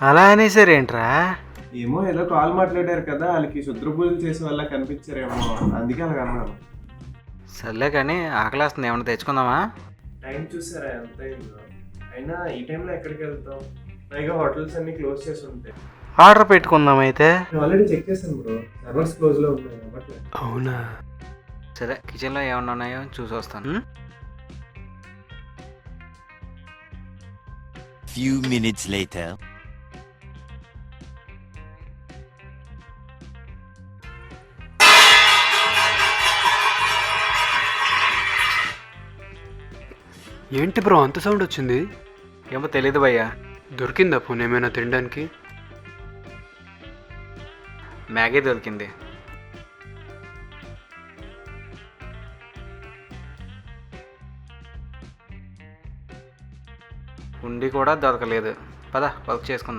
అలా అనేసారేంట్రా? ఏమో ఏదో కాల్ మాట్లాడారు కదా, వాళ్ళకి శుద్ర పూజలు చేసే వాళ్ళ కనిపించారేమో, అందుకే అలాగ అన్నాను. సర్లే కానీ ఆకలేస్తుంది, ఏమన్నా తెచ్చుకుందామా? టైం చూసారా ఎంత అయిందో? అయినా ఈ టైంలో ఎక్కడికి వెళ్తాం? పైగా హోటల్స్ అన్ని క్లోజ్ చేసి ఉంటాయి. ఆర్డర్ పెట్టుకుందాం అయితే. నేను ఆల్రెడీ చెక్ చేశాను బ్రో, సర్వర్స్ క్లోజ్ లో ఉన్నాయి కాబట్టి. అవునా? సరే, కిచెన్లో ఏమన్నా ఉన్నాయో చూసి వస్తాను. Few minutes later. ఏంటి బ్రో అంత సౌండ్ వచ్చింది? ఏమో తెలీదు భయ్యా. దొరికిందా పోనీ ఏమైనా తినడానికి? మ్యాగీ దొరికింది. ఉండి కూడా దొరకలేదు. పద వర్క్ చేసుకుందాం.